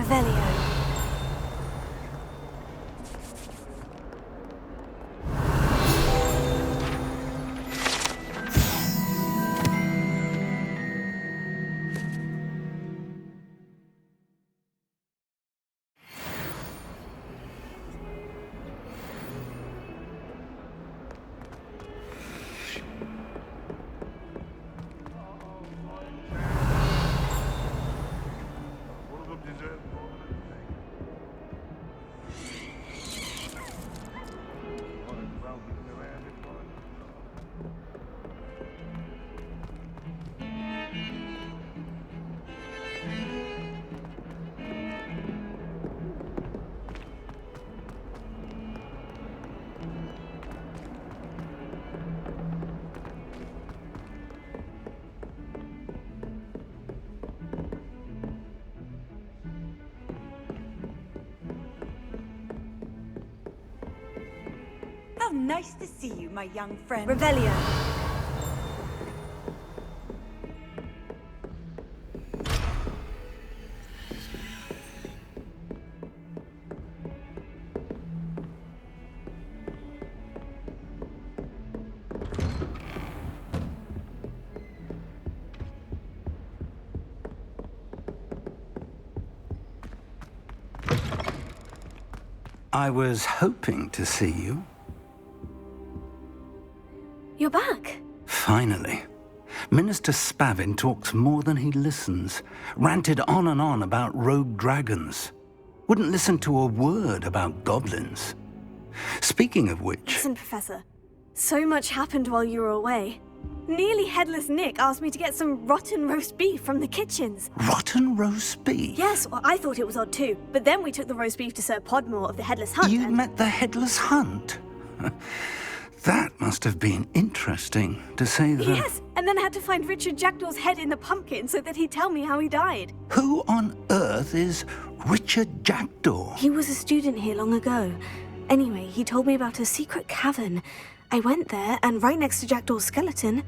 Revelio. How nice to see you, my young friend. Revelio. I was hoping to see you. You're back. Finally. Minister Spavin talks more than he listens. Ranted on and on about rogue dragons. Wouldn't listen to a word about goblins. Speaking of which... Listen, Professor. So much happened while you were away. Nearly Headless Nick asked me to get some rotten roast beef from the kitchens. Rotten roast beef? Yes, well, I thought it was odd too. But then we took the roast beef to Sir Podmore of the Headless Hunt. You met the Headless Hunt? That must have been interesting, to say the... Yes, and then I had to find Richard Jackdaw's head in the pumpkin so that he'd tell me how he died. Who on earth is Richard Jackdaw? He was a student here long ago. Anyway, he told me about a secret cavern. I went there, and right next to Jackdaw's skeleton,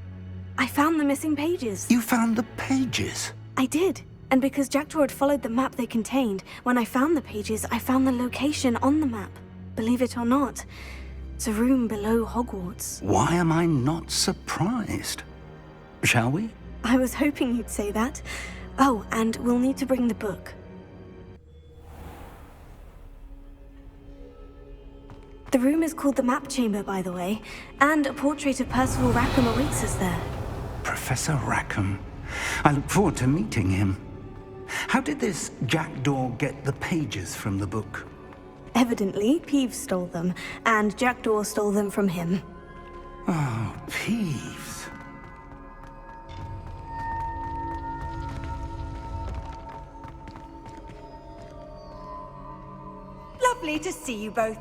I found the missing pages. You found the pages? I did. And because Jackdaw had followed the map they contained, when I found the pages, I found the location on the map. Believe it or not, it's a room below Hogwarts. Why am I not surprised? Shall we? I was hoping you'd say that. Oh, and we'll need to bring the book. The room is called the Map Chamber, by the way, and a portrait of Percival Rackham awaits us there. Professor Rackham. I look forward to meeting him. How did this Jackdaw get the pages from the book? Evidently, Peeves stole them, and Jackdaw stole them from him. Oh, Peeves. Lovely to see you both.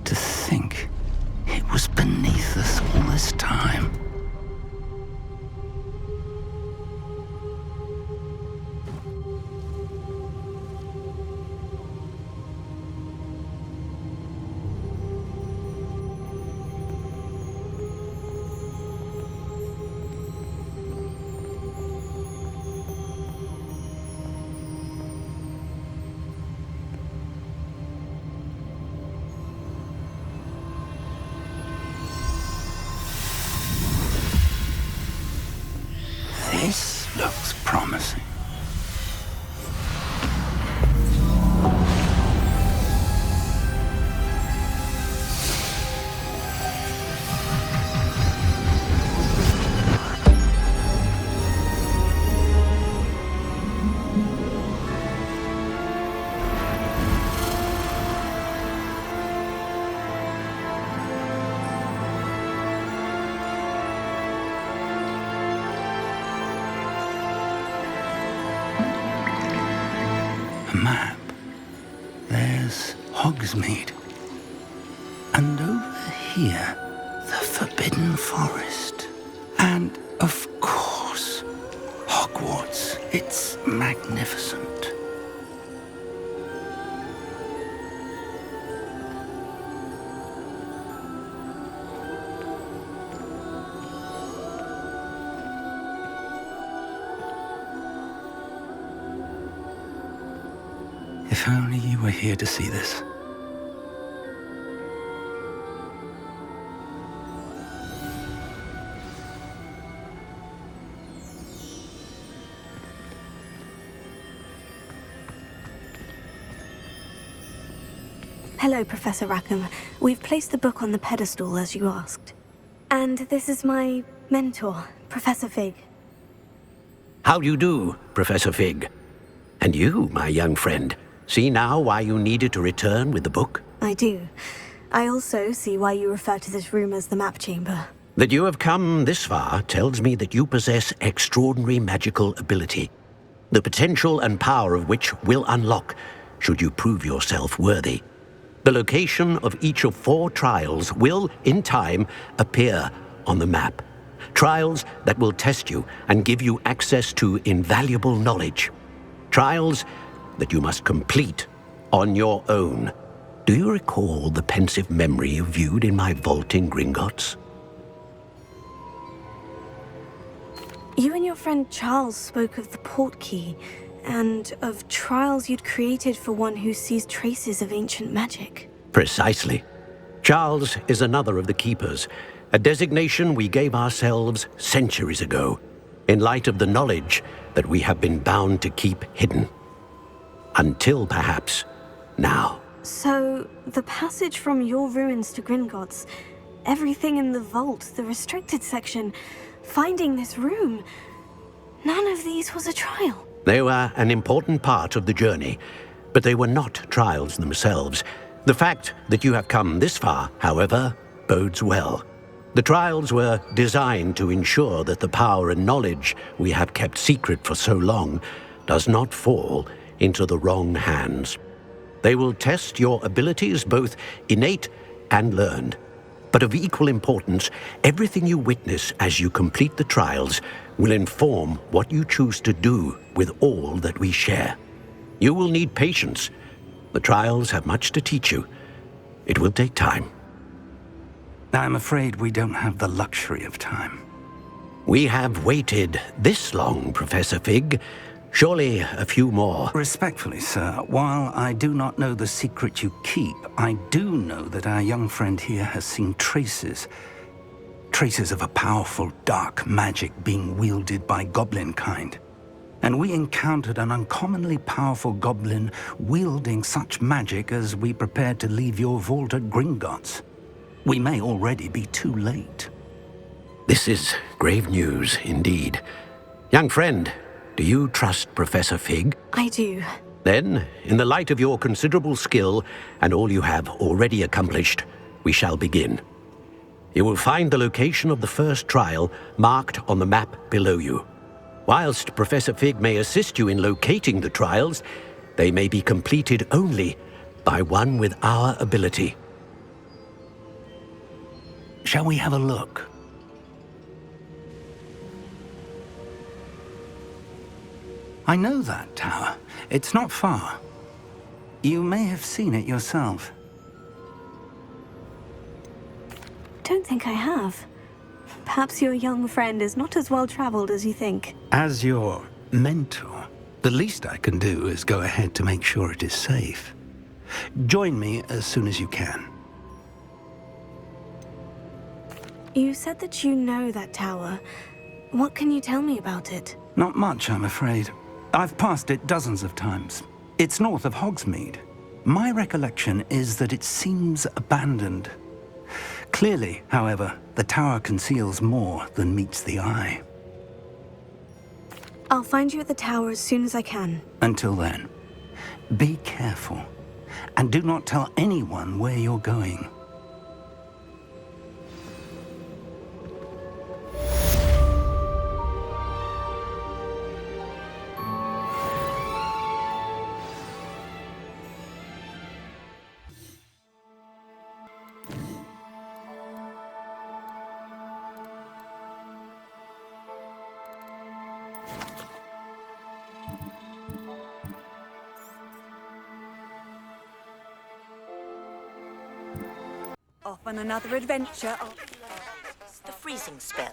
To think it was beneath us all this time. This looks promising. Map. There's Hogsmeade. And over here, the Forbidden Forest. And, of course, Hogwarts. It's magnificent. If only you were here to see this. Hello, Professor Rackham. We've placed the book on the pedestal as you asked. And this is my mentor, Professor Fig. How do you do, Professor Fig? And you, my young friend, see now why you needed to return with the book? I do. I also see why you refer to this room as the map chamber. That you have come this far tells me that you possess extraordinary magical ability, the potential and power of which will unlock should you prove yourself worthy. The location of each of 4 trials will, in time, appear on the map. Trials that will test you and give you access to invaluable knowledge. Trials that you must complete on your own. Do you recall the pensive memory you viewed in my vault in Gringotts? You and your friend Charles spoke of the port key, and of trials you'd created for one who sees traces of ancient magic. Precisely. Charles is another of the Keepers, a designation we gave ourselves centuries ago, in light of the knowledge that we have been bound to keep hidden. Until, perhaps, now. So, the passage from your ruins to Gringotts, everything in the vault, the restricted section, finding this room, none of these was a trial. They were an important part of the journey, but they were not trials themselves. The fact that you have come this far, however, bodes well. The trials were designed to ensure that the power and knowledge we have kept secret for so long does not fall into the wrong hands. They will test your abilities, both innate and learned. But of equal importance, everything you witness as you complete the trials will inform what you choose to do with all that we share. You will need patience. The trials have much to teach you. It will take time. I'm afraid we don't have the luxury of time. We have waited this long, Professor Fig. Surely a few more. Respectfully, sir, while I do not know the secret you keep, I do know that our young friend here has seen traces of a powerful dark magic being wielded by goblin kind. And we encountered an uncommonly powerful goblin wielding such magic as we prepared to leave your vault at Gringotts. We may already be too late. This is grave news indeed. Young friend, do you trust Professor Fig? I do. Then, in the light of your considerable skill and all you have already accomplished, we shall begin. You will find the location of the first trial marked on the map below you. Whilst Professor Fig may assist you in locating the trials, they may be completed only by one with our ability. Shall we have a look? I know that tower. It's not far. You may have seen it yourself. Don't think I have. Perhaps your young friend is not as well traveled as you think. As your mentor, the least I can do is go ahead to make sure it is safe. Join me as soon as you can. You said that you know that tower. What can you tell me about it? Not much, I'm afraid. I've passed it dozens of times. It's north of Hogsmeade. My recollection is that it seems abandoned. Clearly, however, the tower conceals more than meets the eye. I'll find you at the tower as soon as I can. Until then, be careful, and do not tell anyone where you're going. Off on another adventure. The freezing spell.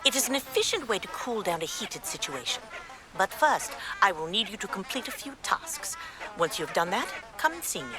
It is an efficient way to cool down a heated situation. But first, I will need you to complete a few tasks. Once you've done that, come and see me.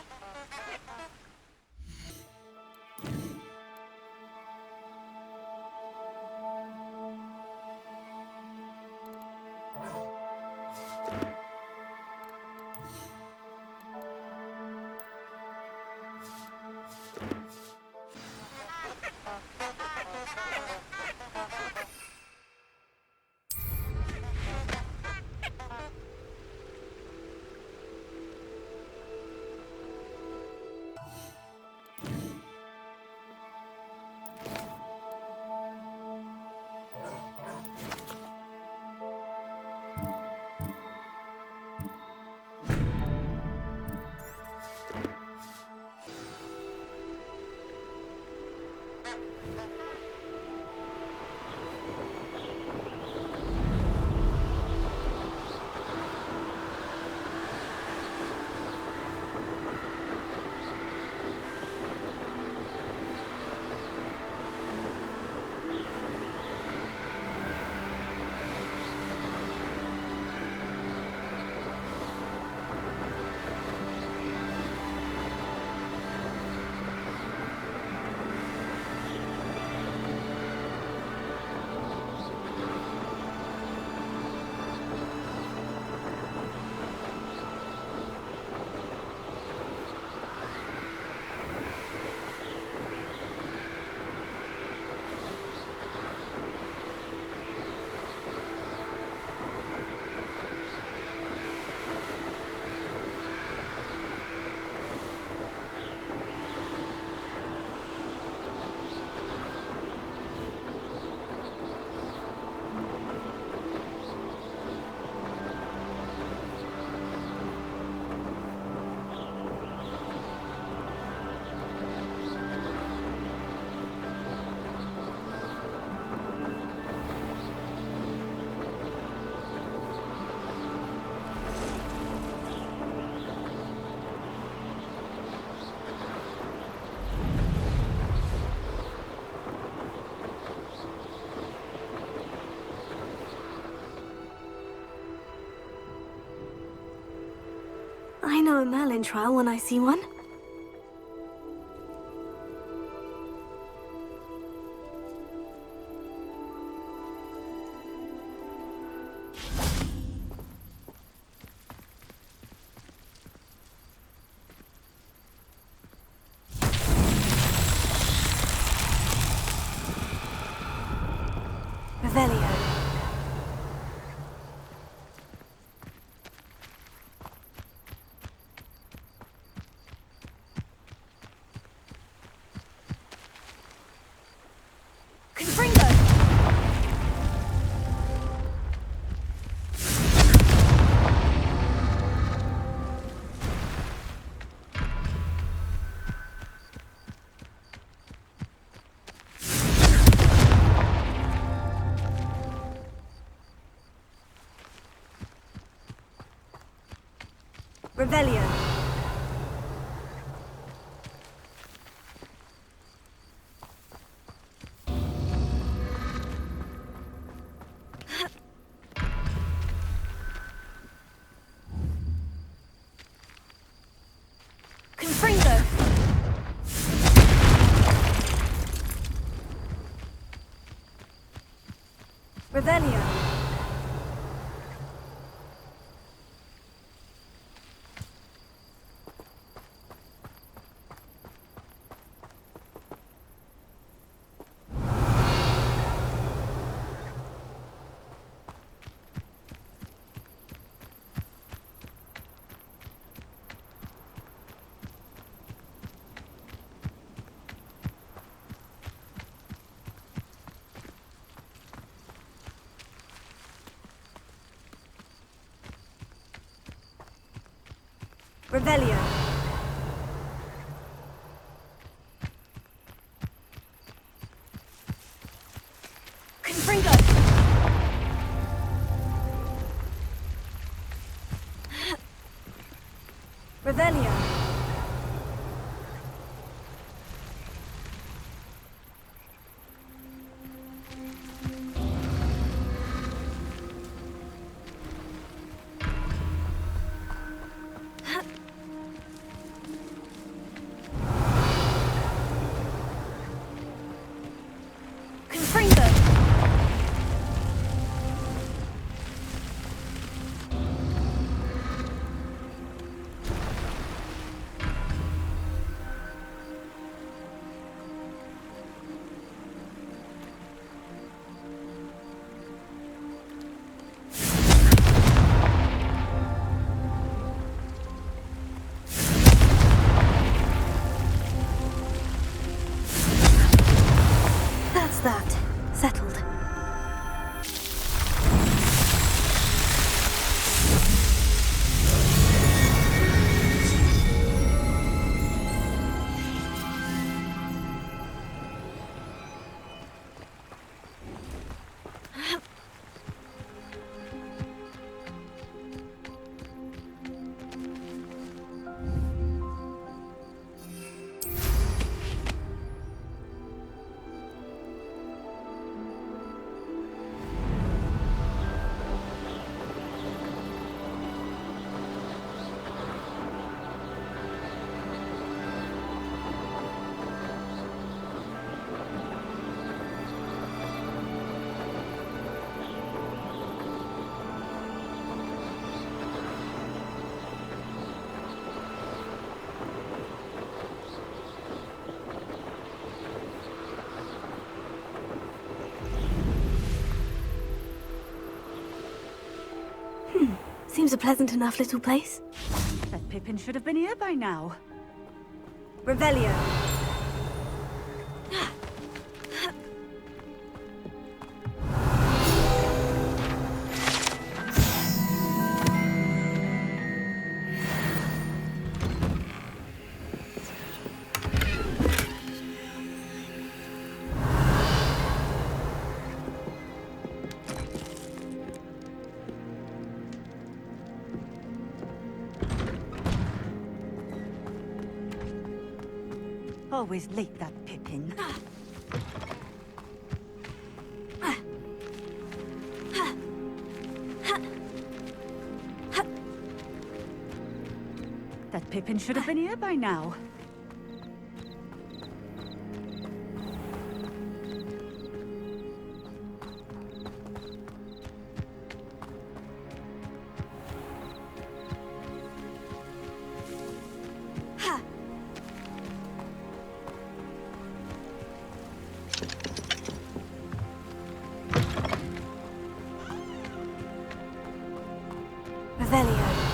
I know a Merlin trial when I see one. Revelio. Revelio. Confringo. Revelio. Revelio. Confringo. Revelio. Seems a pleasant enough little place. That Pippin should have been here by now. Revelio. Always late, that Pippin. That Pippin should have been here by now. Revelio.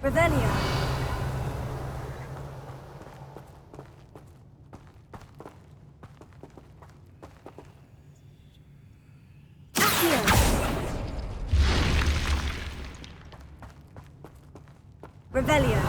Revelio. Accio. Revelio.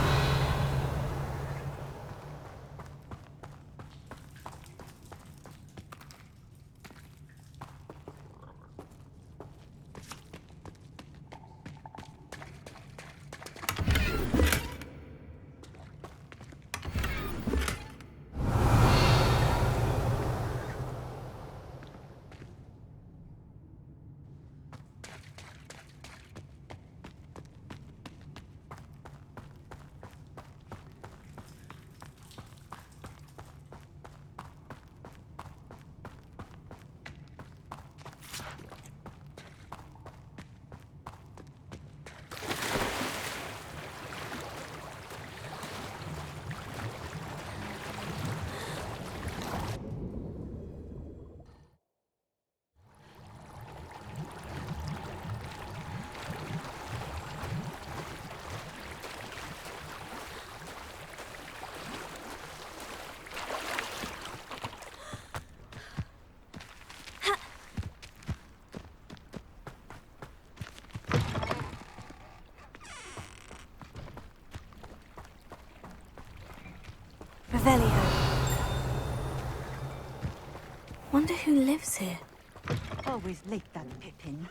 Revelio. Wonder who lives here. Always late, that Pippin.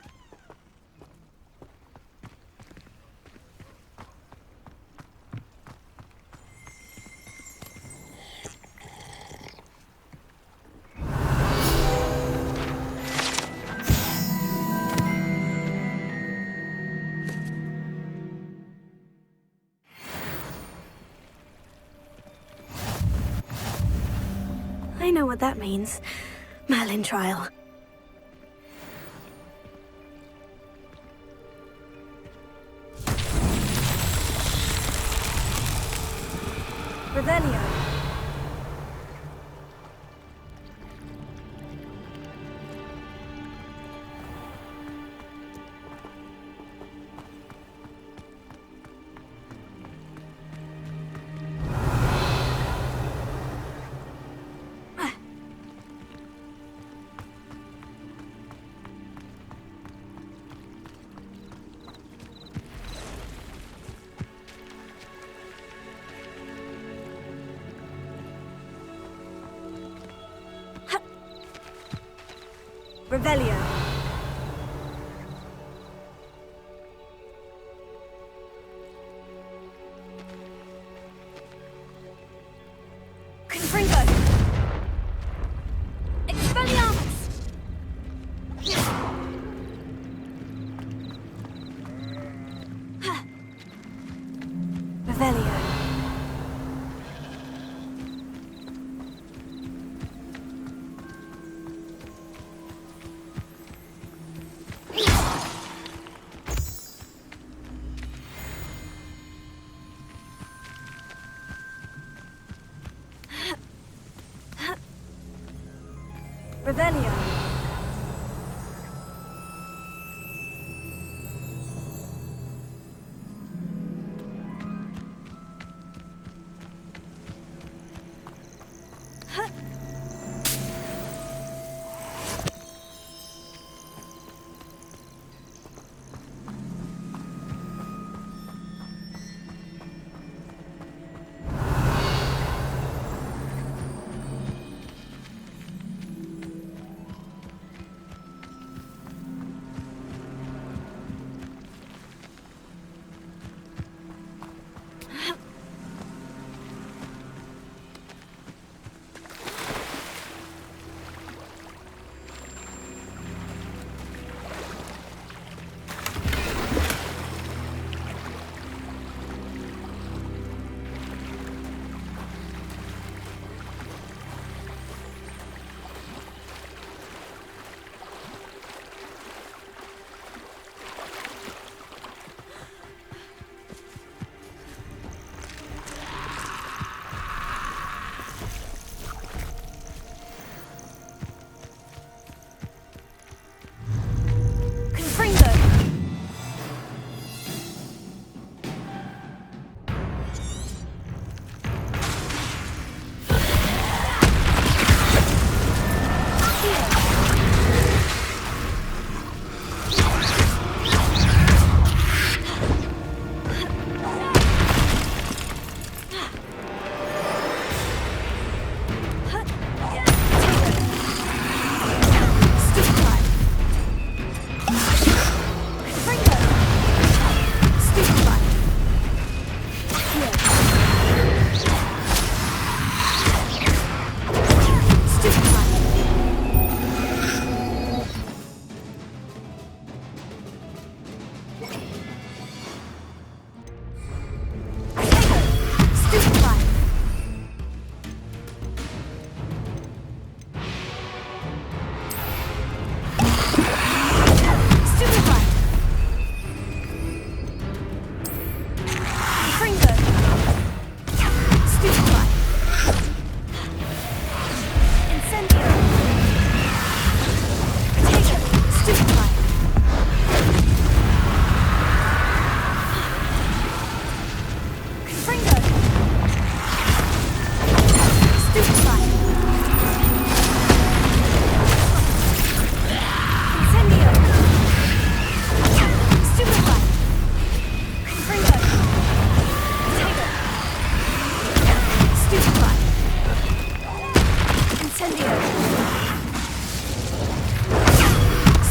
I know what that means. Merlin trial. Revelio. Revelio. Confringo. Expelliarmus. Revelio. Revelio.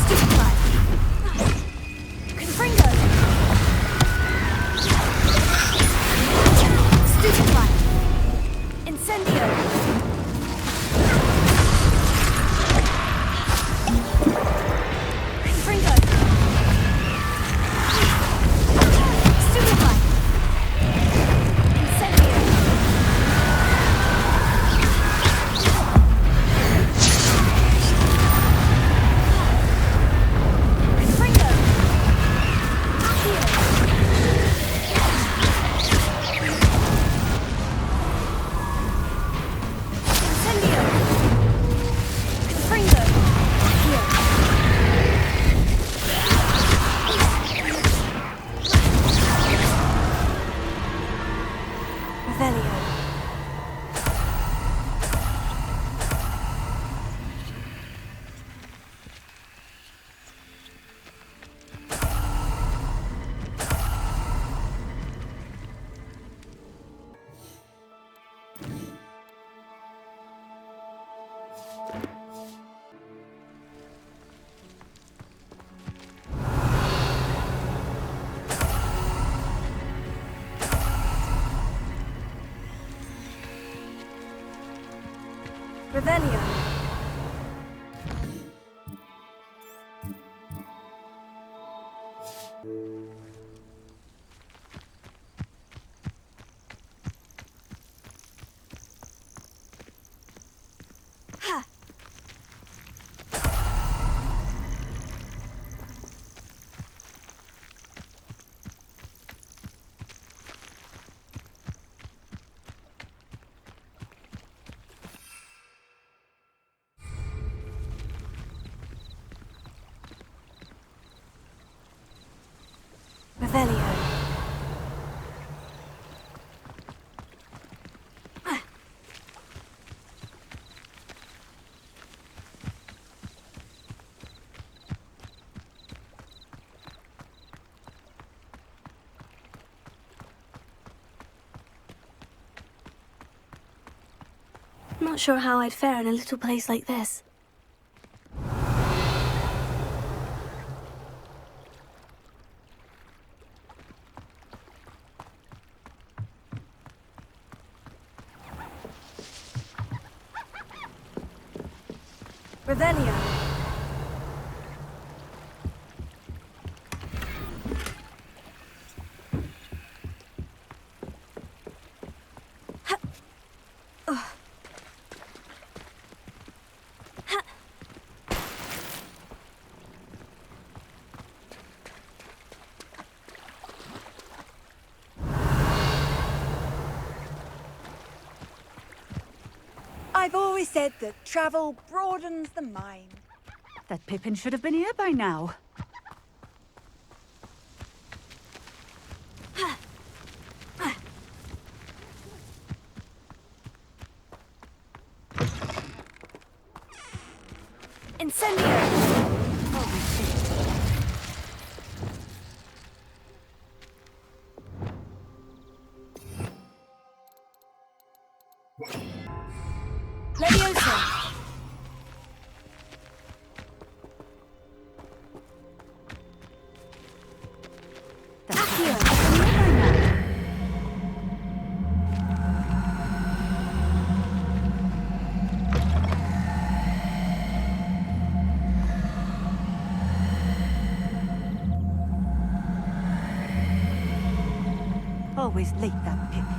Stupefy. Revelio. Revelio. Not sure how I'd fare in a little place like this. Revelio. I've always said that travel broadens the mind. That Pippin should have been here by now. Incendio! Leviosa! Always late, that Pippin.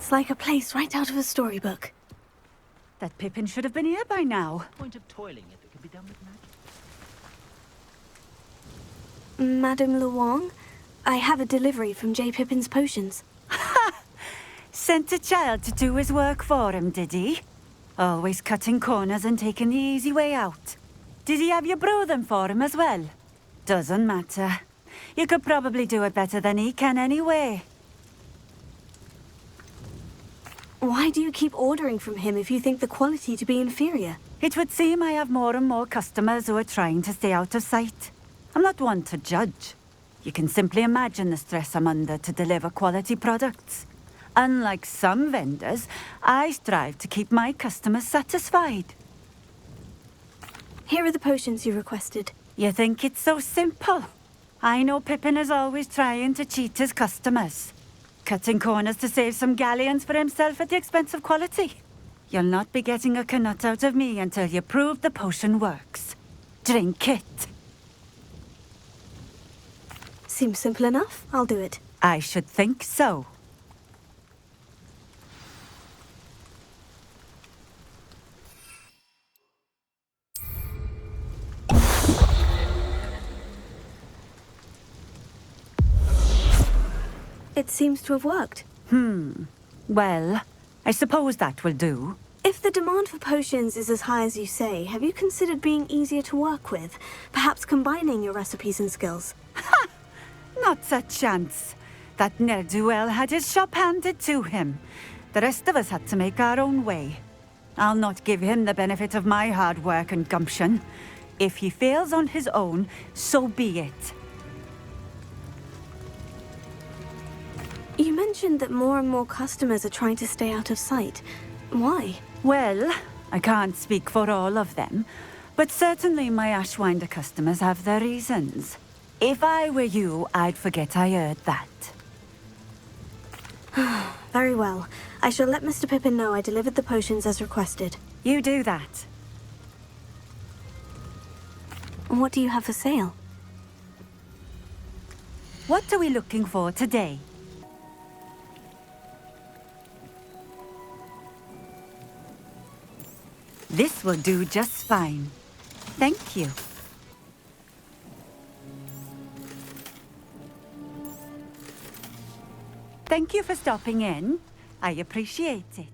It's like a place right out of a storybook. That Pippin should have been here by now. Point of toiling if it can be done with magic. Madame Luong, I have a delivery from J. Pippin's potions. Sent a child to do his work for him, did he? Always cutting corners and taking the easy way out. Did he have you brew them for him as well? Doesn't matter. You could probably do it better than he can anyway. Why do you keep ordering from him if you think the quality to be inferior? It would seem I have more and more customers who are trying to stay out of sight. I'm not one to judge. You can simply imagine the stress I'm under to deliver quality products. Unlike some vendors, I strive to keep my customers satisfied. Here are the potions you requested. You think it's so simple? I know Pippin is always trying to cheat his customers. Cutting corners to save some galleons for himself at the expense of quality. You'll not be getting a canut out of me until you prove the potion works. Drink it. Seems simple enough. I'll do it. I should think so. It seems to have worked. Well, I suppose that will do. If the demand for potions is as high as you say, have you considered being easier to work with? Perhaps combining your recipes and skills? Not a chance. That ne'er-do-well had his shop handed to him. The rest of us had to make our own way. I'll not give him the benefit of my hard work and gumption. If he fails on his own, so be it. You mentioned that more and more customers are trying to stay out of sight. Why? Well, I can't speak for all of them, but certainly my Ashwinder customers have their reasons. If I were you, I'd forget I heard that. Very well. I shall let Mr. Pippin know I delivered the potions as requested. You do that. What do you have for sale? What are we looking for today? This will do just fine. Thank you. Thank you for stopping in. I appreciate it.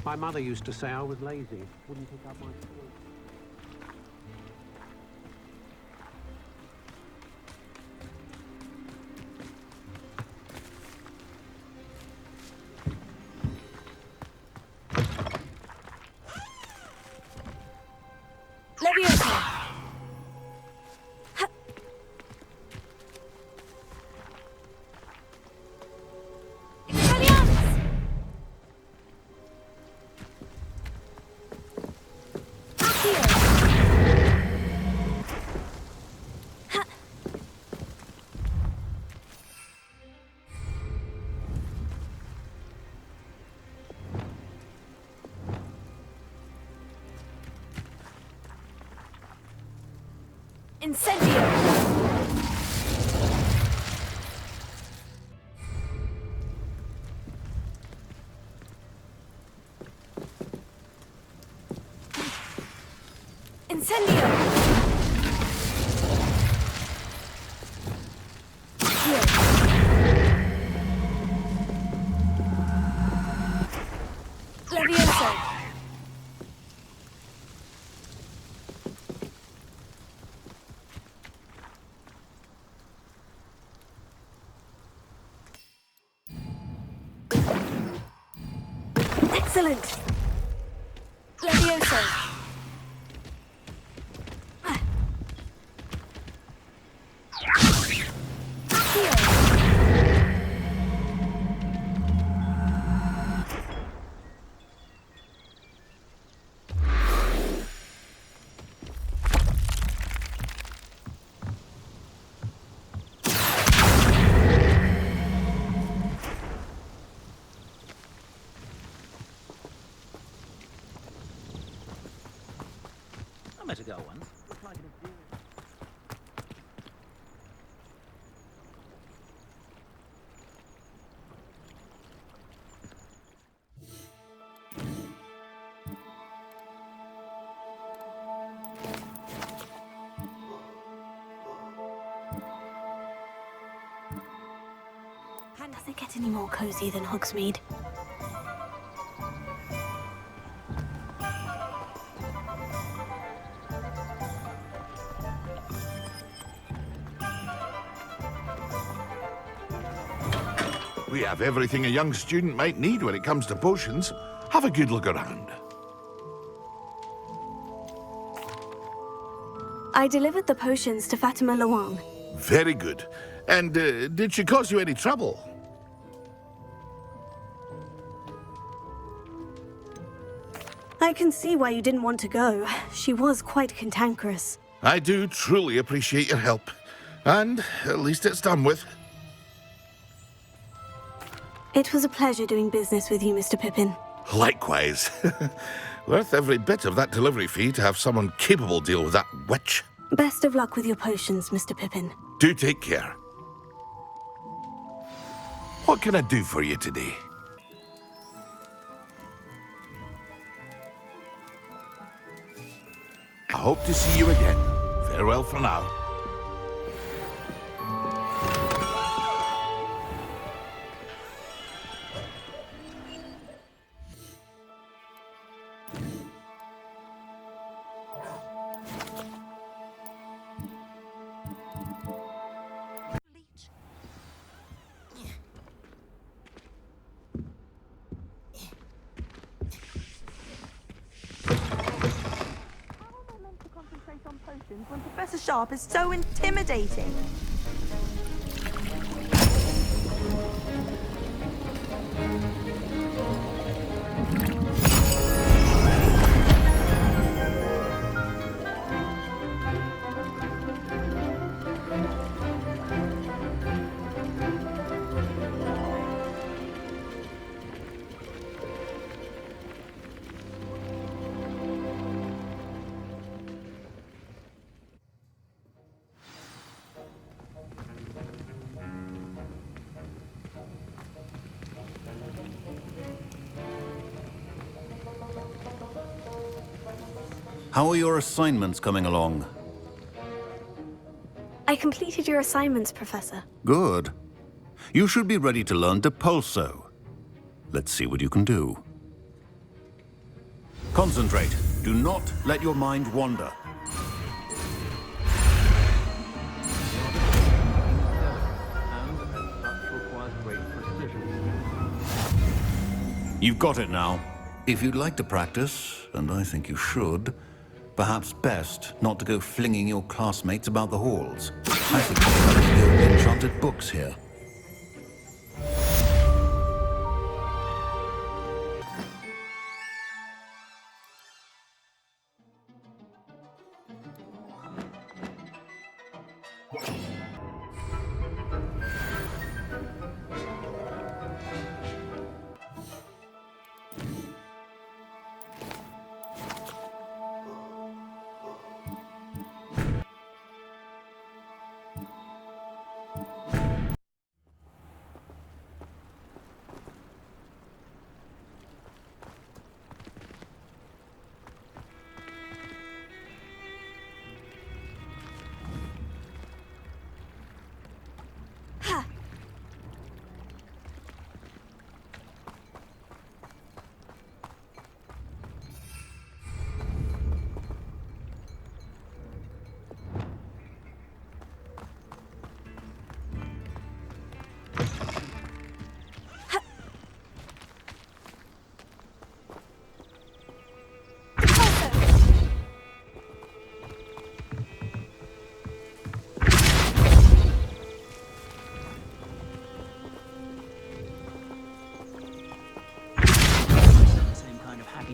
My mother used to say I was lazy. Wouldn't pick up my tools. Leviosa! Incendio! Incendio! Levioso! Excellent! Levioso! I met a girl once. Looked like an inferior. Does it get any more cozy than Hogsmeade? We have everything a young student might need when it comes to potions. Have a good look around. I delivered the potions to Fatima Lawang. Very good. And did she cause you any trouble? I can see why you didn't want to go. She was quite cantankerous. I do truly appreciate your help. And at least it's done with. It was a pleasure doing business with you, Mr. Pippin. Likewise. Worth every bit of that delivery fee to have someone capable deal with that witch. Best of luck with your potions, Mr. Pippin. Do take care. What can I do for you today? I hope to see you again. Farewell for now. When Professor Sharp is so intimidating. How are your assignments coming along? I completed your assignments, Professor. Good. You should be ready to learn Depulso. Let's see what you can do. Concentrate. Do not let your mind wander. And as such requires great precision. You've got it now. If you'd like to practice, and I think you should, perhaps best not to go flinging your classmates about the halls. I think there are enchanted books here.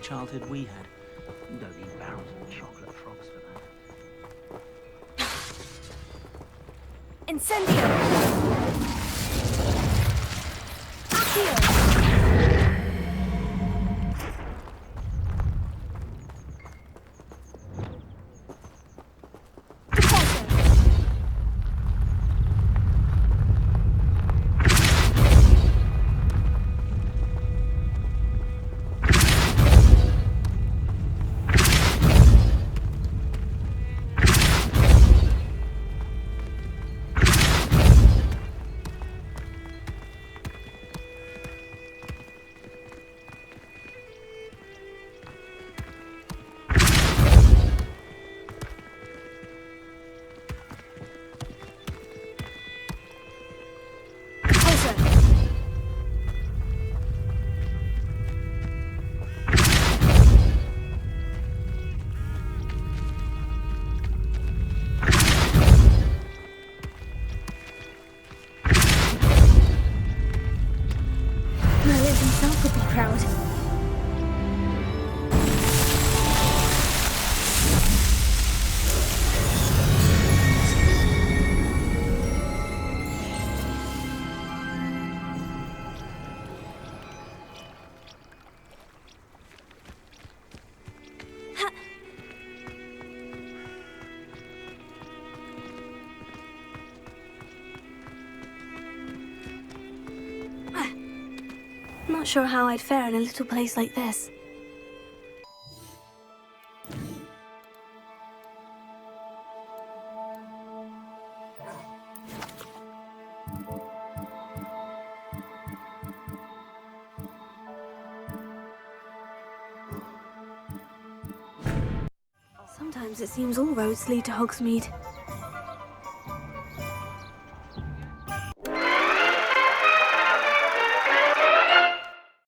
childhood we had. You don't need barrels of chocolate frogs for that. Incendio! Accio! himself would be proud. Not sure how I'd fare in a little place like this. Sometimes it seems all roads lead to Hogsmeade.